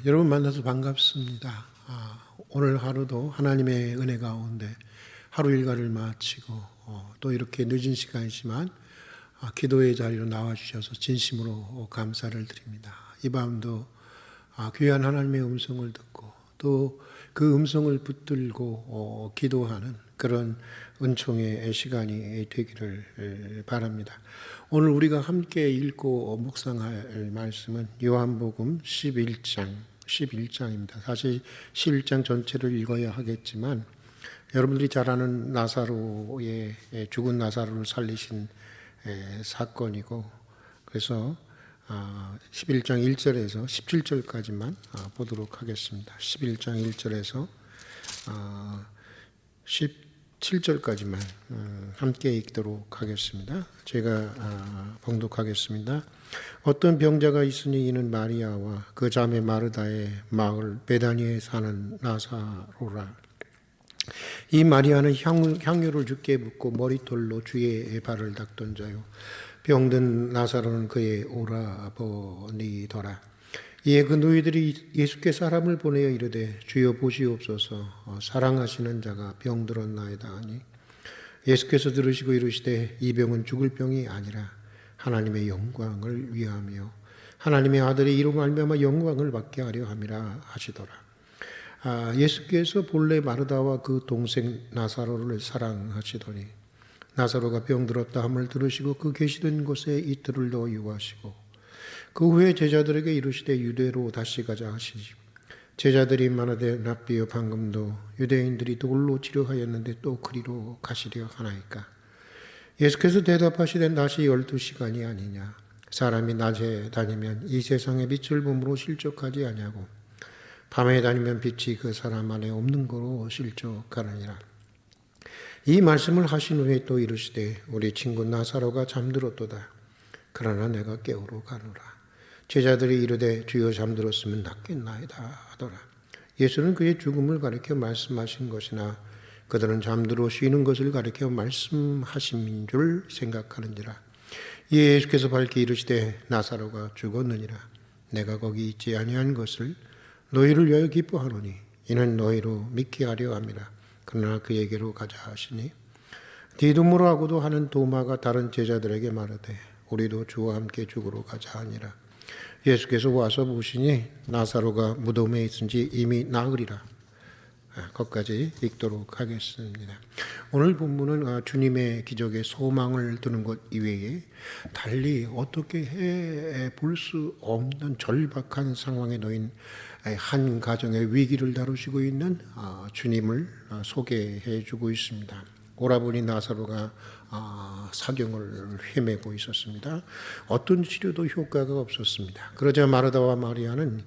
여러분 만나서 반갑습니다. 오늘 하루도 하나님의 은혜 가운데 하루 일과를 마치고 또 이렇게 늦은 시간이지만 기도의 자리로 나와주셔서 진심으로 감사를 드립니다. 이 밤도 귀한 하나님의 음성을 듣고 또 그 음성을 붙들고 기도하는 그런 은총의 시간이 되기를 바랍니다. 오늘 우리가 함께 읽고 묵상할 말씀은 요한복음 11장입니다. 사실 11장 전체를 읽어야 하겠지만 여러분들이 잘 아는 나사로의 죽은 나사로를 살리신 사건이고, 그래서 11장 1절에서 17절까지만 보도록 하겠습니다. 11장 1절에서 17절까지만 함께 읽도록 하겠습니다. 제가 봉독하겠습니다. 어떤 병자가 있으니 이는 마리아와 그 자매 마르다의 마을 베다니에 사는 나사로라. 이 마리아는 향유를 주께 붓고 머리털로 주의 발을 닦던 자요, 병든 나사로는 그의 오라버니더라. 이에 그 누이들이 예수께 사람을 보내어 이르되 주여 보시옵소서, 사랑하시는 자가 병들었나이다 하니 예수께서 들으시고 이르시되 이 병은 죽을 병이 아니라 하나님의 영광을 위하며 하나님의 아들의 이로 말미암아 영광을 받게 하려 함이라 하시더라. 예수께서 본래 마르다와 그 동생 나사로를 사랑하시더니 나사로가 병들었다 함을 들으시고 그 계시던 곳에 이틀을 더 유하시고 그 후에 제자들에게 이르시되 유대로 다시 가자 하시니 제자들이 말하되 랍비여 방금도 유대인들이 돌로 치료하였는데 또 그리로 가시려 하나이까. 예수께서 대답하시되 낮이 12시간이 아니냐. 사람이 낮에 다니면 이 세상의 빛을 봄으로 실족하지 아니하고 밤에 다니면 빛이 그 사람 안에 없는 거로 실족하느니라. 이 말씀을 하신 후에 또 이르시되 우리 친구 나사로가 잠들었도다. 그러나 내가 깨우러 가노라. 제자들이 이르되 주여 잠들었으면 낫겠나이다 하더라. 예수는 그의 죽음을 가리켜 말씀하신 것이나 그들은 잠들어 쉬는 것을 가리켜 말씀하신 줄 생각하는지라. 이에 예수께서 밝히 이르시되 나사로가 죽었느니라. 내가 거기 있지 아니한 것을 너희를 위하여 기뻐하노니 이는 너희로 믿게 하려 함이라. 그러나 그에게로 가자 하시니 디두모라고도 하는 도마가 다른 제자들에게 말하되 우리도 주와 함께 죽으러 가자 하니라. 예수께서 와서 보시니 나사로가 무덤에 있은지 이미 나으리라. 거기까지 읽도록 하겠습니다. 오늘 본문은 주님의 기적에 소망을 두는 것 이외에 달리 어떻게 해볼 수 없는 절박한 상황에 놓인 한 가정의 위기를 다루시고 있는 주님을 소개해 주고 있습니다. 오라버니 나사로가 사경을 헤매고 있었습니다. 어떤 치료도 효과가 없었습니다. 그러자 마르다와 마리아는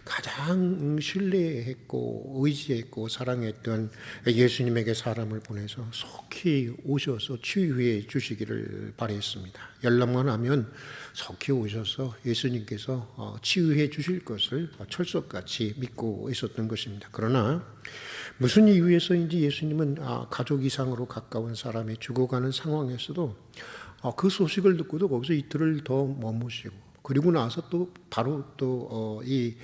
가장 신뢰했고 의지했고 사랑했던 예수님에게 사람을 보내서 속히 오셔서 치유해 주시기를 바랬습니다. 연락만 하면 속히 오셔서 예수님께서 치유해 주실 것을 철석같이 믿고 있었던 것입니다. 그러나 무슨 이유에서인지 예수님은 가족 이상으로 가까운 사람이 죽어가는 상황에서도 그 소식을 듣고도 거기서 이틀을 더 머무시고 그리고 나서 또 바로 또 이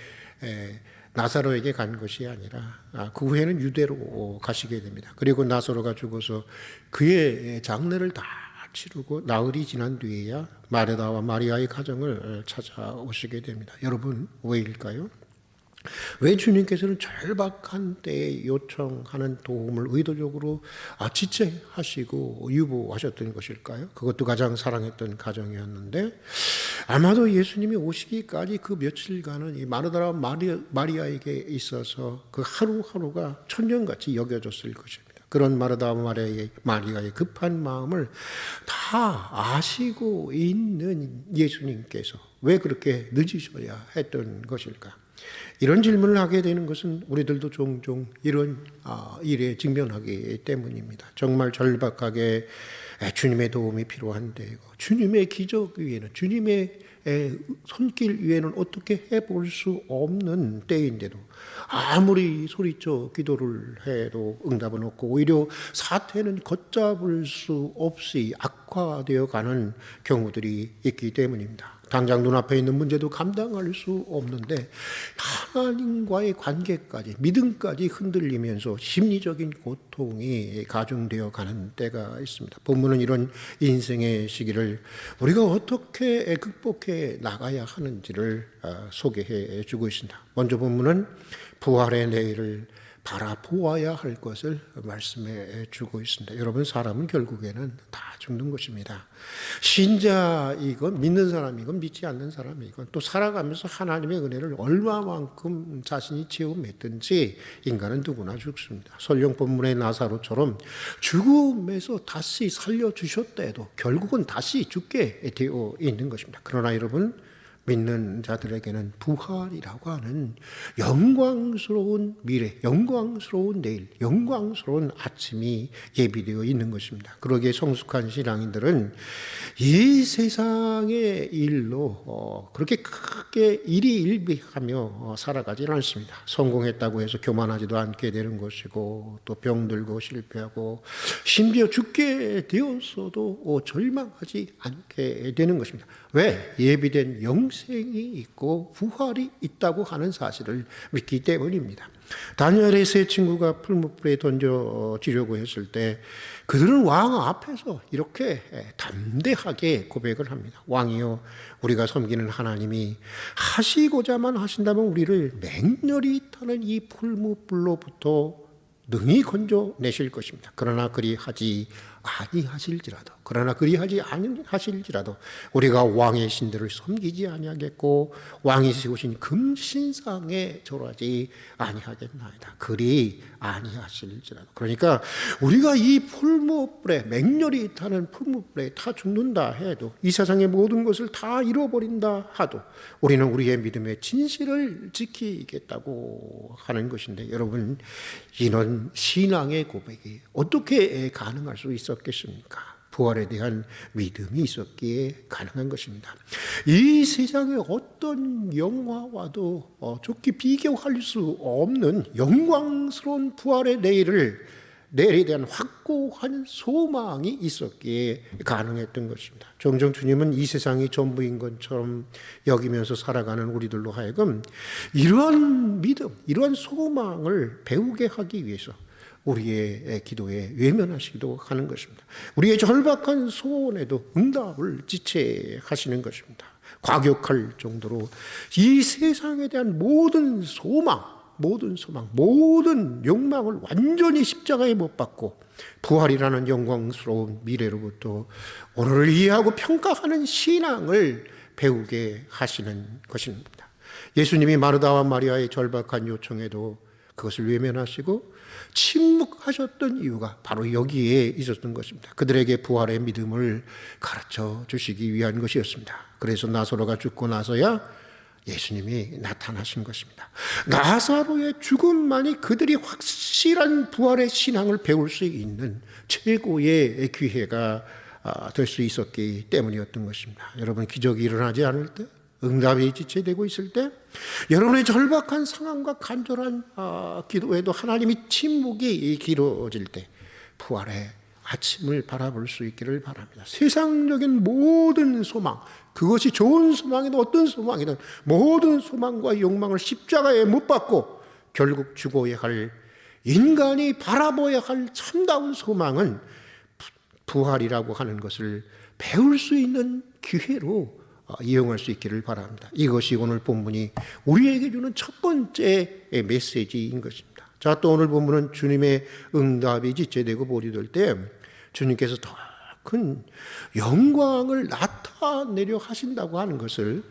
나사로에게 간 것이 아니라 그 후에는 유대로 가시게 됩니다. 그리고 나사로가 죽어서 그의 장례를 다 치르고 나흘이 지난 뒤에야 마르다와 마리아의 가정을 찾아오시게 됩니다. 여러분 왜일까요? 왜 주님께서는 절박한 때에 요청하는 도움을 의도적으로 지체하시고 유보하셨던 것일까요? 그것도 가장 사랑했던 가정이었는데 아마도 예수님이 오시기까지 그 며칠간은 이 마르다와 마리아에게 있어서 그 하루하루가 천년같이 여겨졌을 것입니다. 그런 마르다와 마리아의 급한 마음을 다 아시고 있는 예수님께서 왜 그렇게 늦으셔야 했던 것일까? 이런 질문을 하게 되는 것은 우리들도 종종 이런 일에 직면하기 때문입니다. 정말 절박하게 주님의 도움이 필요한데 주님의 기적 위에는 주님의 손길 위에는 어떻게 해볼 수 없는 때인데도 아무리 소리쳐 기도를 해도 응답은 없고 오히려 사태는 걷잡을 수 없이 악화되어 가는 경우들이 있기 때문입니다. 당장 눈앞에 있는 문제도 감당할 수 없는데 하나님과의 관계까지, 믿음까지 흔들리면서 심리적인 고통이 가중되어 가는 때가 있습니다. 본문은 이런 인생의 시기를 우리가 어떻게 극복해 나가야 하는지를 소개해 주고 있습니다. 먼저 본문은 부활의 내일을 바라보아야 할 것을 말씀해 주고 있습니다. 여러분, 사람은 결국에는 다 죽는 것입니다. 신자이건 믿는 사람이건 믿지 않는 사람이건 또 살아가면서 하나님의 은혜를 얼마만큼 자신이 체험했든지 인간은 누구나 죽습니다. 설령 본문의 나사로처럼 죽음에서 다시 살려주셨다 해도 결국은 다시 죽게 되어 있는 것입니다. 그러나 여러분, 믿는 자들에게는 부활이라고 하는 영광스러운 미래, 영광스러운 내일, 영광스러운 아침이 예비되어 있는 것입니다. 그러기에 성숙한 신앙인들은 이 세상의 일로 그렇게 크게 일희일비하며 살아가지는 않습니다. 성공했다고 해서 교만하지도 않게 되는 것이고, 또 병들고 실패하고 심지어 죽게 되었어도 절망하지 않게 되는 것입니다. 왜? 예비된 영생이 있고 부활이 있다고 하는 사실을 믿기 때문입니다. 다니엘의 세 친구가 풀무불에 던져지려고 했을 때 그들은 왕 앞에서 이렇게 담대하게 고백을 합니다. 왕이여, 우리가 섬기는 하나님이 하시고자만 하신다면 우리를 맹렬히 타는 이 풀무불로부터 능히 건져내실 것입니다. 그러나 그리하지 아니하실지라도 우리가 왕의 신들을 섬기지 아니하겠고 왕이 세우신 금신상에 절하지 아니하겠나이다. 그리 아니하실지라도. 그러니까 우리가 이 풀무불에, 맹렬히 타는 풀무불에 타 죽는다 해도, 이 세상의 모든 것을 다 잃어버린다 하도 우리는 우리의 믿음의 진실을 지키겠다고 하는 것인데, 여러분, 이런 신앙의 고백이 어떻게 가능할 수 있었겠습니까? 부활에 대한 믿음이 있었기에 가능한 것입니다. 이 세상의 어떤 영화와도 좋게 비교할 수 없는 영광스러운 부활의 내일에 대한 확고한 소망이 있었기에 가능했던 것입니다. 종종 주님은 이 세상이 전부인 것처럼 여기면서 살아가는 우리들로 하여금 이러한 믿음, 이러한 소망을 배우게 하기 위해서 우리의 기도에 외면하시기도 하는 것입니다. 우리의 절박한 소원에도 응답을 지체하시는 것입니다. 과격할 정도로 이 세상에 대한 모든 소망, 모든 욕망을 완전히 십자가에 못 박고 부활이라는 영광스러운 미래로부터 오늘을 이해하고 평가하는 신앙을 배우게 하시는 것입니다. 예수님이 마르다와 마리아의 절박한 요청에도 그것을 외면하시고 침묵하셨던 이유가 바로 여기에 있었던 것입니다. 그들에게 부활의 믿음을 가르쳐 주시기 위한 것이었습니다. 그래서 나사로가 죽고 나서야 예수님이 나타나신 것입니다. 나사로의 죽음만이 그들이 확실한 부활의 신앙을 배울 수 있는 최고의 기회가 될 수 있었기 때문이었던 것입니다. 여러분, 기적이 일어나지 않을 때, 응답이 지체되고 있을 때, 여러분의 절박한 상황과 간절한 기도에도 하나님이 침묵이 길어질 때 부활의 아침을 바라볼 수 있기를 바랍니다. 세상적인 모든 소망, 그것이 좋은 소망이든 어떤 소망이든 모든 소망과 욕망을 십자가에 못 박고 결국 죽어야 할, 인간이 바라봐야 할 참다운 소망은 부활이라고 하는 것을 배울 수 있는 기회로 이용할 수 있기를 바랍니다. 이것이 오늘 본문이 우리에게 주는 첫 번째 메시지인 것입니다. 자, 또 오늘 본문은 주님의 응답이 지체되고 보리될 때 주님께서 더 큰 영광을 나타내려 하신다고 하는 것을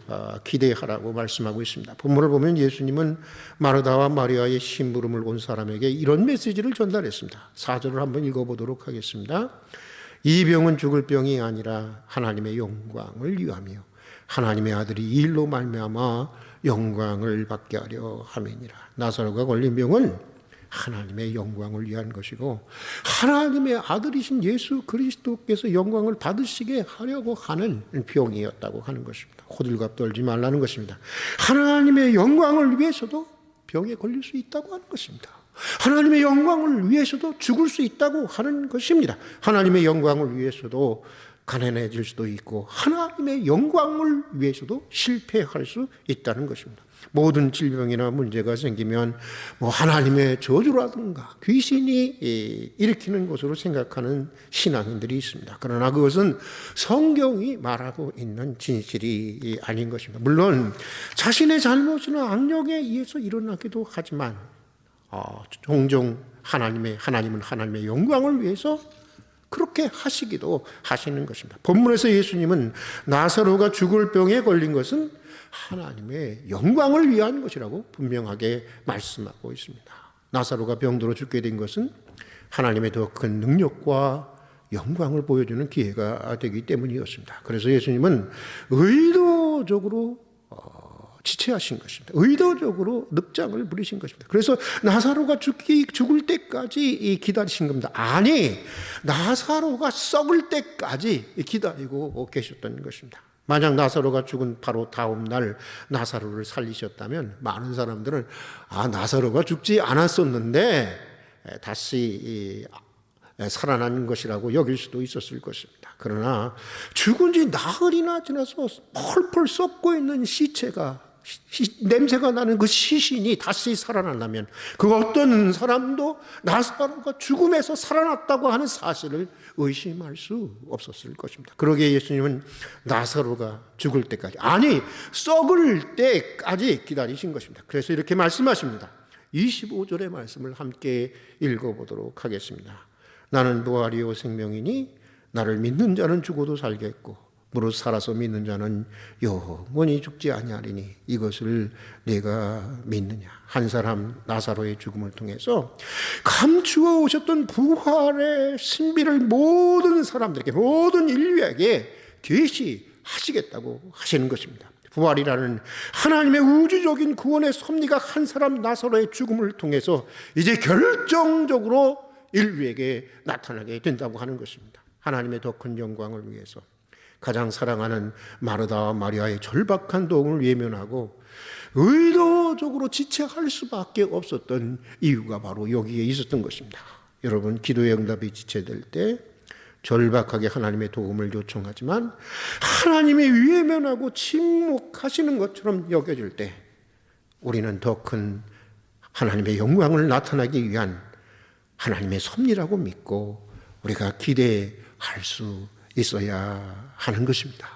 기대하라고 말씀하고 있습니다. 본문을 보면 예수님은 마르다와 마리아의 심부름을 온 사람에게 이런 메시지를 전달했습니다. 4절을 한번 읽어보도록 하겠습니다. 이 병은 죽을 병이 아니라 하나님의 영광을 위하며 하나님의 아들이 이 일로 말미암아 영광을 받게 하려 함이니라. 나사로가 걸린 병은 하나님의 영광을 위한 것이고 하나님의 아들이신 예수 그리스도께서 영광을 받으시게 하려고 하는 병이었다고 하는 것입니다. 호들갑 떨지 말라는 것입니다. 하나님의 영광을 위해서도 병에 걸릴 수 있다고 하는 것입니다. 하나님의 영광을 위해서도 죽을 수 있다고 하는 것입니다. 하나님의 영광을 위해서도 가난해질 수도 있고 하나님의 영광을 위해서도 실패할 수 있다는 것입니다. 모든 질병이나 문제가 생기면 하나님의 저주라든가 귀신이 일으키는 것으로 생각하는 신앙인들이 있습니다. 그러나 그것은 성경이 말하고 있는 진실이 아닌 것입니다. 물론 자신의 잘못이나 악력에 의해서 일어나기도 하지만 종종 하나님은 하나님의 영광을 위해서 그렇게 하시기도 하시는 것입니다. 본문에서 예수님은 나사로가 죽을 병에 걸린 것은 하나님의 영광을 위한 것이라고 분명하게 말씀하고 있습니다. 나사로가 병들어 죽게 된 것은 하나님의 더 큰 능력과 영광을 보여주는 기회가 되기 때문이었습니다. 그래서 예수님은 의도적으로 지체하신 것입니다. 의도적으로 늑장을 부리신 것입니다. 그래서 나사로가 죽을 때까지 기다리신 겁니다. 아니, 나사로가 썩을 때까지 기다리고 계셨던 것입니다. 만약 나사로가 죽은 바로 다음 날 나사로를 살리셨다면 많은 사람들은 나사로가 죽지 않았었는데 다시 살아난 것이라고 여길 수도 있었을 것입니다. 그러나 죽은 지 나흘이나 지나서 펄펄 썩고 있는 시체가 냄새가 나는 그 시신이 다시 살아난다면 그 어떤 사람도 나사로가 죽음에서 살아났다고 하는 사실을 의심할 수 없었을 것입니다. 그러기에 예수님은 나사로가 죽을 때까지, 아니 썩을 때까지 기다리신 것입니다. 그래서 이렇게 말씀하십니다. 25절의 말씀을 함께 읽어보도록 하겠습니다. 나는 부활이요 생명이니 나를 믿는 자는 죽어도 살겠고 무릇 살아서 믿는 자는 영원히 죽지 아니하리니 이것을 내가 믿느냐. 한 사람 나사로의 죽음을 통해서 감추어 오셨던 부활의 신비를 모든 사람들에게, 모든 인류에게 계시하시겠다고 하시는 것입니다. 부활이라는 하나님의 우주적인 구원의 섭리가 한 사람 나사로의 죽음을 통해서 이제 결정적으로 인류에게 나타나게 된다고 하는 것입니다. 하나님의 더 큰 영광을 위해서 가장 사랑하는 마르다와 마리아의 절박한 도움을 외면하고 의도적으로 지체할 수밖에 없었던 이유가 바로 여기에 있었던 것입니다. 여러분, 기도의 응답이 지체될 때 절박하게 하나님의 도움을 요청하지만 하나님이 외면하고 침묵하시는 것처럼 여겨질 때 우리는 더 큰 하나님의 영광을 나타나기 위한 하나님의 섭리라고 믿고 우리가 기대할 수 있어야 하는 것입니다.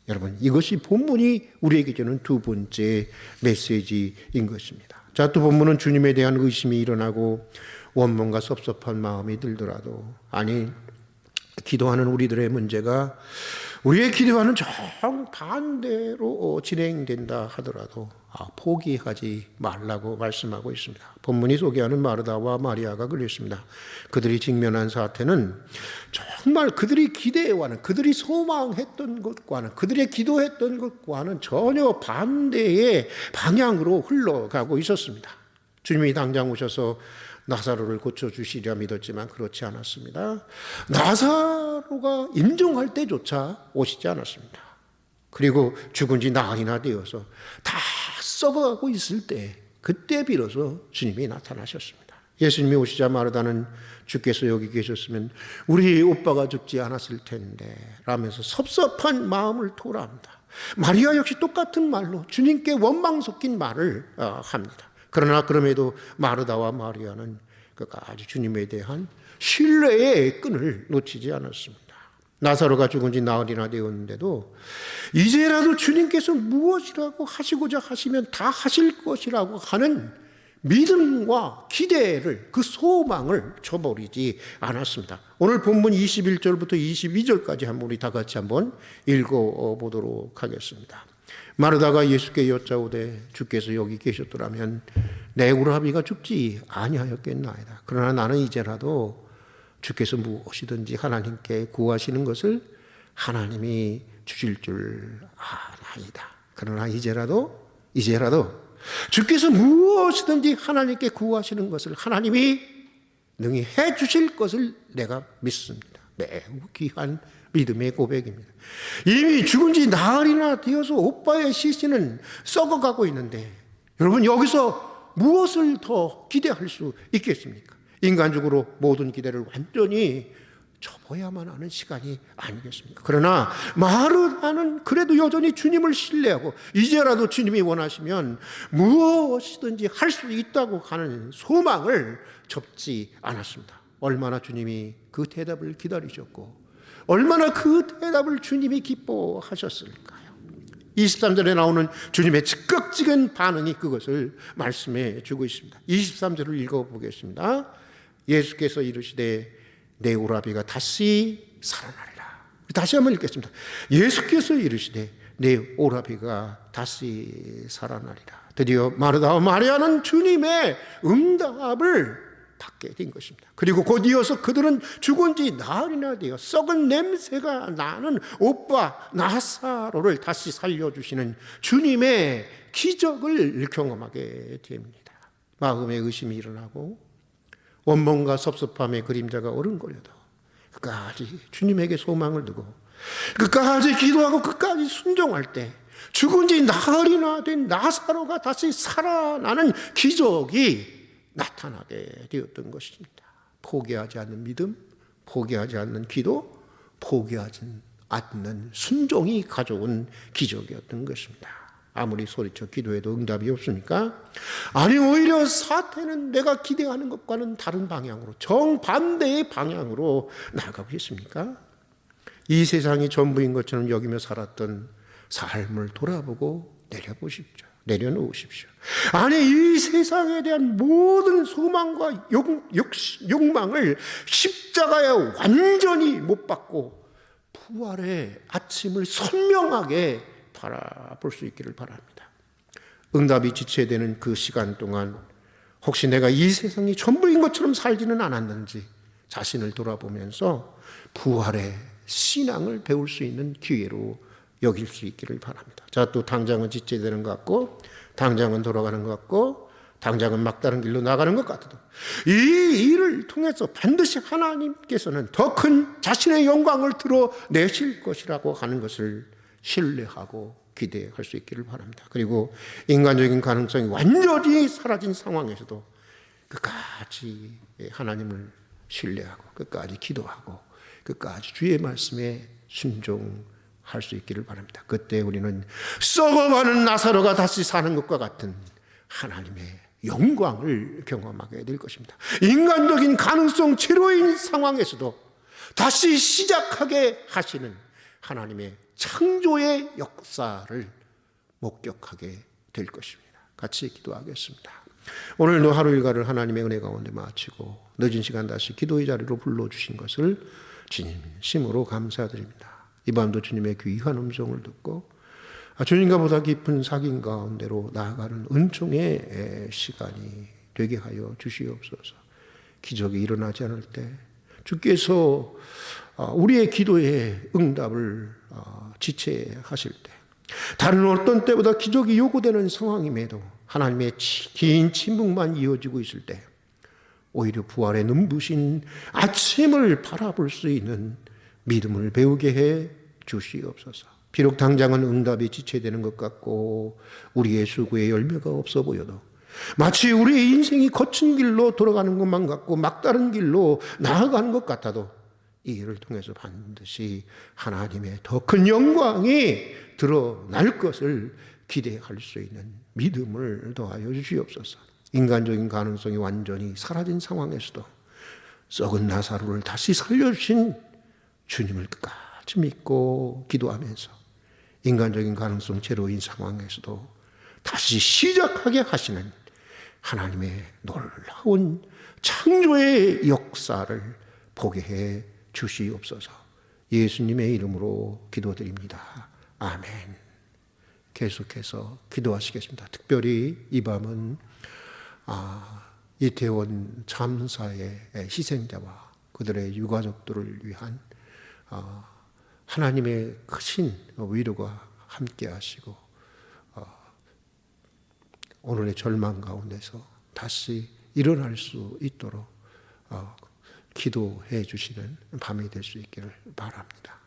여러분, 이것이 본문이 우리에게 주는 두 번째 메시지인 것입니다. 자, 또 본문은 주님에 대한 의심이 일어나고 원망과 섭섭한 마음이 들더라도, 아니 기도하는 우리들의 문제가 우리의 기도와는 정반대로 진행된다 하더라도 포기하지 말라고 말씀하고 있습니다. 본문이 소개하는 마르다와 마리아가 그랬습니다. 그들이 직면한 사태는 정말 그들이 기대해와는, 그들이 소망했던 것과는, 그들의 기도했던 것과는 전혀 반대의 방향으로 흘러가고 있었습니다. 주님이 당장 오셔서 나사로를 고쳐주시려 믿었지만 그렇지 않았습니다. 나사로가 임종할 때조차 오시지 않았습니다. 그리고 죽은 지 나흘이나 되어서 다 썩어가고 있을 때, 그때 비로소 주님이 나타나셨습니다. 예수님이 오시자 마르다는 주께서 여기 계셨으면 우리 오빠가 죽지 않았을 텐데 라면서 섭섭한 마음을 토로합니다. 마리아 역시 똑같은 말로 주님께 원망 섞인 말을 합니다. 그러나 그럼에도 마르다와 마리아는 끝까지 주님에 대한 신뢰의 끈을 놓치지 않았습니다. 나사로가 죽은 지 나흘이나 되었는데도 이제라도 주님께서 무엇이라고 하시고자 하시면 다 하실 것이라고 하는 믿음과 기대를, 그 소망을 저버리지 않았습니다. 오늘 본문 21절부터 22절까지 한번 우리 다 같이 한번 읽어보도록 하겠습니다. 마르다가 예수께 여짜오되 주께서 여기 계셨더라면 내 우라비가 죽지 아니하였겠나이다. 그러나 나는 이제라도 주께서 무엇이든지 하나님께 구하시는 것을 하나님이 주실 줄 아나이다. 그러나 이제라도 주께서 무엇이든지 하나님께 구하시는 것을 하나님이 능히 해 주실 것을 내가 믿습니다. 매우 귀한 믿음의 고백입니다. 이미 죽은 지 나흘이나 되어서 오빠의 시신은 썩어가고 있는데 여러분, 여기서 무엇을 더 기대할 수 있겠습니까? 인간적으로 모든 기대를 완전히 접어야만 하는 시간이 아니겠습니까? 그러나 마르다는 그래도 여전히 주님을 신뢰하고 이제라도 주님이 원하시면 무엇이든지 할 수 있다고 하는 소망을 접지 않았습니다. 얼마나 주님이 그 대답을 기다리셨고 얼마나 그 대답을 주님이 기뻐하셨을까요? 23절에 나오는 주님의 즉각적인 반응이 그것을 말씀해 주고 있습니다. 23절을 읽어보겠습니다. 예수께서 이르시되 내 오라비가 다시 살아나리라. 다시 한번 읽겠습니다. 예수께서 이르시되 내 오라비가 다시 살아나리라. 드디어 마르다와 마리아는 주님의 응답을 받게 된 것입니다. 그리고 곧 이어서 그들은 죽은 지 나흘이나 되어 썩은 냄새가 나는 오빠 나사로를 다시 살려주시는 주님의 기적을 경험하게 됩니다. 마음의 의심이 일어나고 원망과 섭섭함의 그림자가 어른거려도 끝까지 주님에게 소망을 두고 끝까지 기도하고 끝까지 순종할 때 죽은 지 나흘이나 된 나사로가 다시 살아나는 기적이 나타나게 되었던 것입니다. 포기하지 않는 믿음, 포기하지 않는 기도, 포기하지 않는 순종이 가져온 기적이었던 것입니다. 아무리 소리쳐 기도해도 응답이 없으니까 아니 오히려 사태는 내가 기대하는 것과는 다른 방향으로 정반대의 방향으로 나아가고 있습니까? 이 세상이 전부인 것처럼 여기며 살았던 삶을 돌아보고 내려놓으십시오. 아니 이 세상에 대한 모든 소망과 욕망을 십자가에 완전히 못 받고 부활의 아침을 선명하게 바라볼 수 있기를 바랍니다. 응답이 지체되는 그 시간 동안 혹시 내가 이 세상이 전부인 것처럼 살지는 않았는지 자신을 돌아보면서 부활의 신앙을 배울 수 있는 기회로 여길 수 있기를 바랍니다. 자, 또 당장은 지체되는 것 같고 당장은 돌아가는 것 같고 당장은 막다른 길로 나가는 것 같아도 이 일을 통해서 반드시 하나님께서는 더 큰 자신의 영광을 드러내실 것이라고 하는 것을 신뢰하고 기대할 수 있기를 바랍니다. 그리고 인간적인 가능성이 완전히 사라진 상황에서도 끝까지 하나님을 신뢰하고 끝까지 기도하고 끝까지 주의 말씀에 순종할 수 있기를 바랍니다. 그때 우리는 썩어가는 나사로가 다시 사는 것과 같은 하나님의 영광을 경험하게 될 것입니다. 인간적인 가능성 제로인 상황에서도 다시 시작하게 하시는 하나님의 창조의 역사를 목격하게 될 것입니다. 같이 기도하겠습니다. 오늘도 하루 일과를 하나님의 은혜 가운데 마치고 늦은 시간 다시 기도의 자리로 불러주신 것을 진심으로 감사드립니다. 이 밤도 주님의 귀한 음성을 듣고 주님과 보다 깊은 사귐 가운데로 나아가는 은총의 시간이 되게 하여 주시옵소서. 기적이 일어나지 않을 때 주께서 우리의 기도의 응답을 지체하실 때 다른 어떤 때보다 기적이 요구되는 상황임에도 하나님의 긴 침묵만 이어지고 있을 때 오히려 부활의 눈부신 아침을 바라볼 수 있는 믿음을 배우게 해 주시옵소서. 비록 당장은 응답이 지체되는 것 같고 우리의 수고에 열매가 없어 보여도 마치 우리의 인생이 거친 길로 돌아가는 것만 같고 막다른 길로 나아가는 것 같아도 이 일을 통해서 반드시 하나님의 더 큰 영광이 드러날 것을 기대할 수 있는 믿음을 더하여 주시옵소서. 인간적인 가능성이 완전히 사라진 상황에서도 썩은 나사로를 다시 살려주신 주님을 끝까지 믿고 기도하면서 인간적인 가능성 제로인 상황에서도 다시 시작하게 하시는 하나님의 놀라운 창조의 역사를 보게 해 주시옵소서. 예수님의 이름으로 기도드립니다. 아멘. 계속해서 기도하시겠습니다. 특별히 이 밤은 이태원 참사의 희생자와 그들의 유가족들을 위한 하나님의 크신 위로가 함께 하시고 오늘의 절망 가운데서 다시 일어날 수 있도록 기도해 주시는 밤이 될 수 있기를 바랍니다.